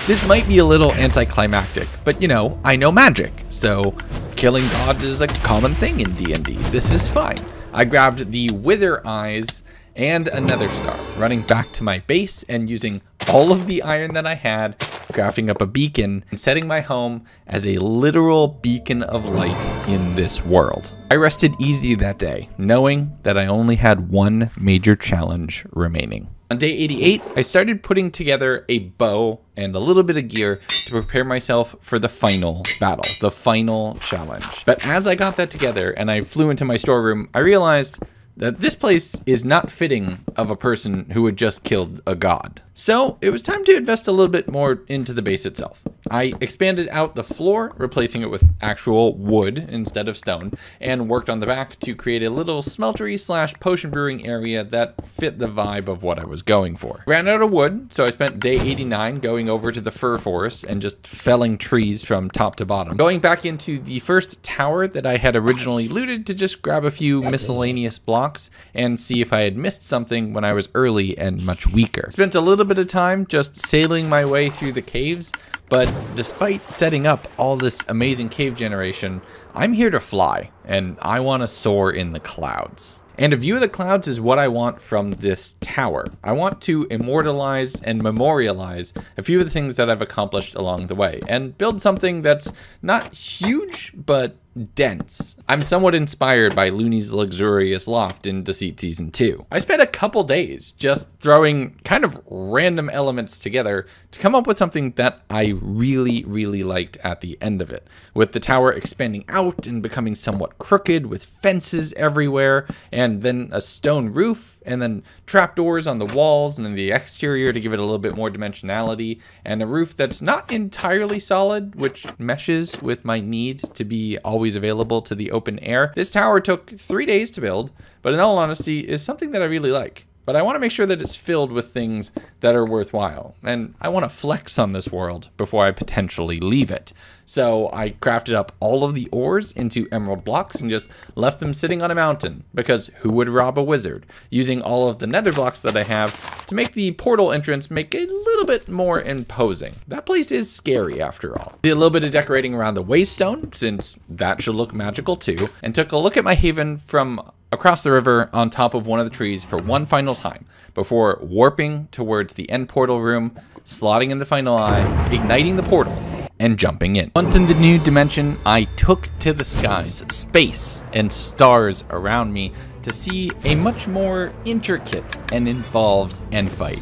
This might be a little anticlimactic, but you know, I know magic, so killing gods is a common thing in D&D. This is fine. I grabbed the Wither Eyes and a Nether Star, running back to my base and using all of the iron that I had, crafting up a beacon, and setting my home as a literal beacon of light in this world. I rested easy that day, knowing that I only had one major challenge remaining. On day 88, I started putting together a bow and a little bit of gear to prepare myself for the final battle, the final challenge. But as I got that together and I flew into my storeroom, I realized that this place is not fitting of a person who had just killed a god. So it was time to invest a little bit more into the base itself. I expanded out the floor, replacing it with actual wood instead of stone, and worked on the back to create a little smeltery / potion brewing area that fit the vibe of what I was going for. Ran out of wood, so I spent day 89 going over to the fir forest and just felling trees from top to bottom. Going back into the first tower that I had originally looted to just grab a few miscellaneous blocks and see if I had missed something when I was early and much weaker. Spent a little bit of time just sailing my way through the caves, but despite setting up all this amazing cave generation, I'm here to fly, and I want to soar in the clouds. And a view of the clouds is what I want from this tower. I want to immortalize and memorialize a few of the things that I've accomplished along the way, and build something that's not huge, but dense. I'm somewhat inspired by Looney's luxurious loft in Deceit Season 2. I spent a couple days just throwing kind of random elements together to come up with something that I really liked at the end of it, with the tower expanding out and becoming somewhat crooked with fences everywhere, and then a stone roof, and then trapdoors on the walls and then the exterior to give it a little bit more dimensionality, and a roof that's not entirely solid, which meshes with my need to be always available to the open air. This tower took 3 days to build, but in all honesty is something that I really like. But I want to make sure that it's filled with things that are worthwhile, and I want to flex on this world before I potentially leave it. So I crafted up all of the ores into emerald blocks and just left them sitting on a mountain, because who would rob a wizard? Using all of the nether blocks that I have to make the portal entrance make a little bit more imposing. That place is scary after all. Did a little bit of decorating around the waystone, since that should look magical too, and took a look at my haven from across the river on top of one of the trees for one final time before warping towards the end portal room, slotting in the final eye, igniting the portal, and jumping in. Once in the new dimension, I took to the skies, space, and stars around me to see a much more intricate and involved end fight.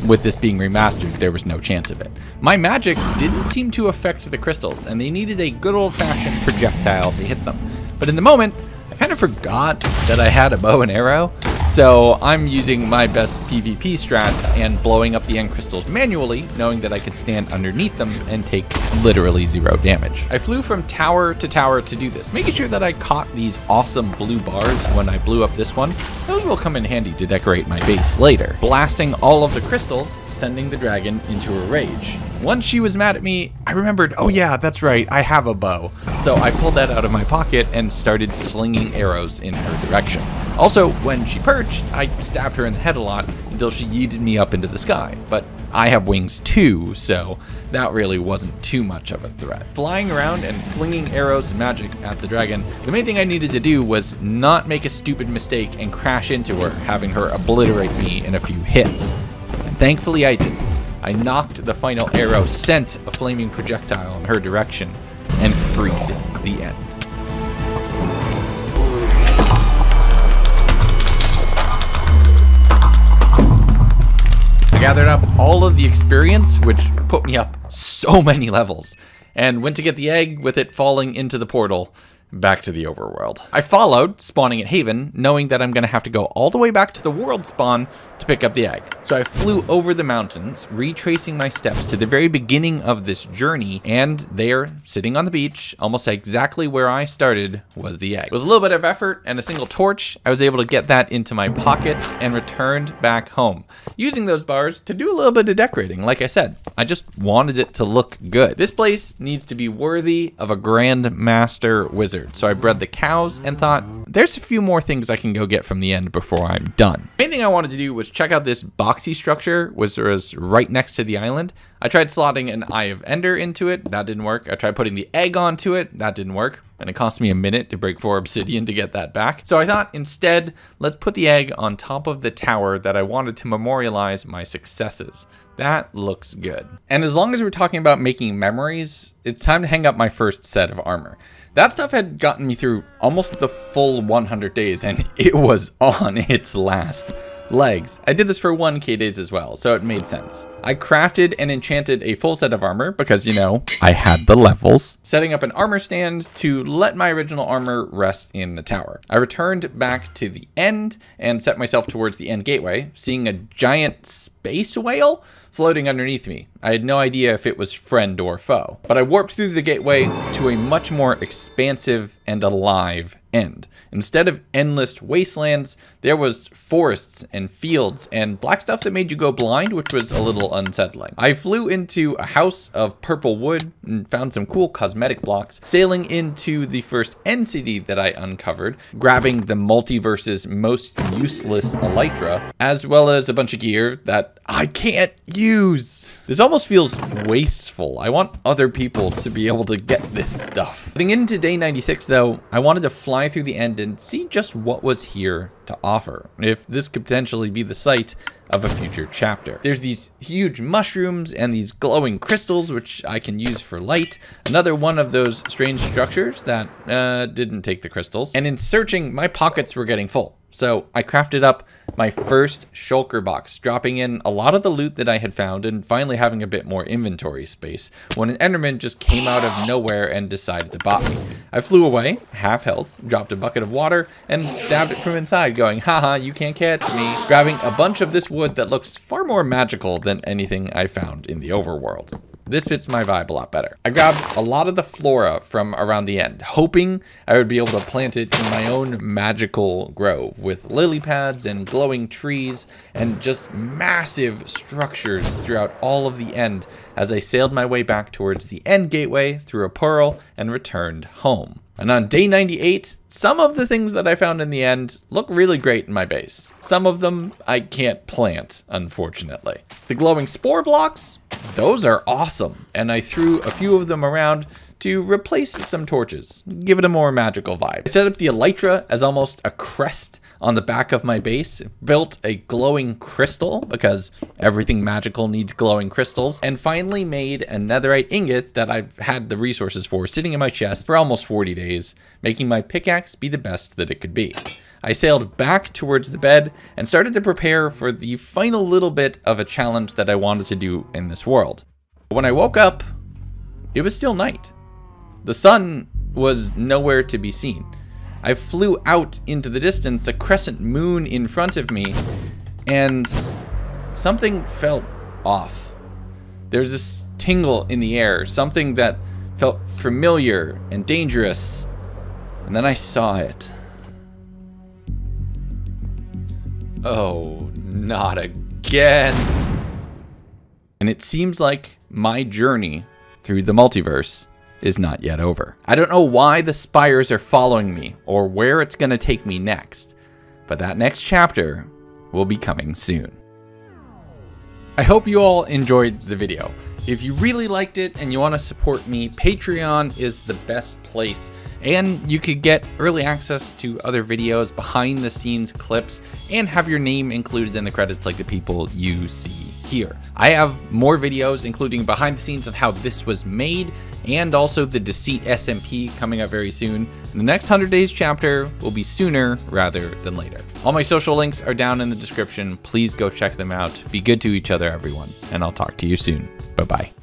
With this being remastered, there was no chance of it. My magic didn't seem to affect the crystals, and they needed a good old-fashioned projectile to hit them. But in the moment, I kind of forgot that I had a bow and arrow, So I'm using my best PvP strats and blowing up the end crystals manually, knowing that I could stand underneath them and take literally 0 damage. I flew from tower to do this, making sure that I caught these awesome blue bars when I blew up this one. Those will come in handy to decorate my base later. Blasting all of the crystals, sending the dragon into a rage. Once she was mad at me, I remembered, oh yeah, that's right, I have a bow. So I pulled that out of my pocket and started slinging arrows in her direction. Also, when she perched, I stabbed her in the head a lot until she yeeted me up into the sky. But I have wings too, so that really wasn't too much of a threat. Flying around and flinging arrows and magic at the dragon, the main thing I needed to do was not make a stupid mistake and crash into her, having her obliterate me in a few hits. And thankfully I didn't. I knocked the final arrow, sent a flaming projectile in her direction, and freed the end. I gathered up all of the experience, which put me up so many levels, and went to get the egg with it falling into the portal back to the overworld. I followed, spawning at Haven, knowing that I'm going to have to go all the way back to the world spawn to pick up the egg. So I flew over the mountains, retracing my steps to the very beginning of this journey, and there, sitting on the beach, almost exactly where I started, was the egg. With a little bit of effort and a single torch, I was able to get that into my pockets and returned back home, using those bars to do a little bit of decorating. Like I said, I just wanted it to look good. This place needs to be worthy of a Grandmaster Wizard, so I bred the cows and thought, there's a few more things I can go get from the end before I'm done. Main thing I wanted to do was check out this boxy structure, which was right next to the island. I tried slotting an Eye of Ender into it, that didn't work. I tried putting the egg onto it, that didn't work. And it cost me a minute to break 4 obsidian to get that back. So I thought instead, let's put the egg on top of the tower that I wanted to memorialize my successes. That looks good. And as long as we're talking about making memories, it's time to hang up my first set of armor. That stuff had gotten me through almost the full 100 days, and it was on its last legs. I did this for 1k days as well, so it made sense. I crafted and enchanted a full set of armor because, you know, I had the levels. Setting up an armor stand to let my original armor rest in the tower. I returned back to the end and set myself towards the end gateway, seeing a giant space whale floating underneath me. I had no idea if it was friend or foe, but I warped through the gateway to a much more expansive and alive end. Instead of endless wastelands, there was forests and fields and black stuff that made you go blind, which was a little unsettling. I flew into a house of purple wood and found some cool cosmetic blocks, sailing into the first end city that I uncovered, grabbing the multiverse's most useless elytra, as well as a bunch of gear that I can't use. This almost feels wasteful. I want other people to be able to get this stuff. Getting into day 96 though, I wanted to fly through the end and see just what was here to offer, if this could potentially be the site of a future chapter. There's these huge mushrooms and these glowing crystals which I can use for light. Another one of those strange structures that didn't take the crystals. And in searching, my pockets were getting full. So I crafted up my first shulker box, dropping in a lot of the loot that I had found and finally having a bit more inventory space when an enderman just came out of nowhere and decided to bot me. I flew away, half health, dropped a bucket of water, and stabbed it from inside, going, haha, you can't catch me, grabbing a bunch of this wood that looks far more magical than anything I found in the overworld. This fits my vibe a lot better. I grabbed a lot of the flora from around the end, hoping I would be able to plant it in my own magical grove with lily pads and glowing trees and just massive structures throughout all of the end as I sailed my way back towards the end gateway through a pearl and returned home. And on day 98, some of the things that I found in the end look really great in my base. Some of them I can't plant, unfortunately. The glowing spore blocks, those are awesome. And I threw a few of them around to replace some torches, give it a more magical vibe. I set up the elytra as almost a crest on the back of my base, built a glowing crystal because everything magical needs glowing crystals, and finally made a netherite ingot that I've had the resources for sitting in my chest for almost 40 days, making my pickaxe be the best that it could be. I sailed back towards the bed and started to prepare for the final little bit of a challenge that I wanted to do in this world. When I woke up, it was still night. The sun was nowhere to be seen. I flew out into the distance, a crescent moon in front of me, and something felt off. There's this tingle in the air, something that felt familiar and dangerous, and then I saw it. Oh, not again. And it seems like my journey through the multiverse is not yet over. I don't know why the spires are following me or where it's gonna take me next, but that next chapter will be coming soon. I hope you all enjoyed the video. If you really liked it and you want to support me, Patreon is the best place, and you could get early access to other videos, behind the scenes clips, and have your name included in the credits like the people you see here. I have more videos, including behind the scenes of how this was made, and also the Deceit SMP coming up very soon. The next 100 Days chapter will be sooner rather than later. All my social links are down in the description. Please go check them out. Be good to each other, everyone, and I'll talk to you soon. Bye-bye.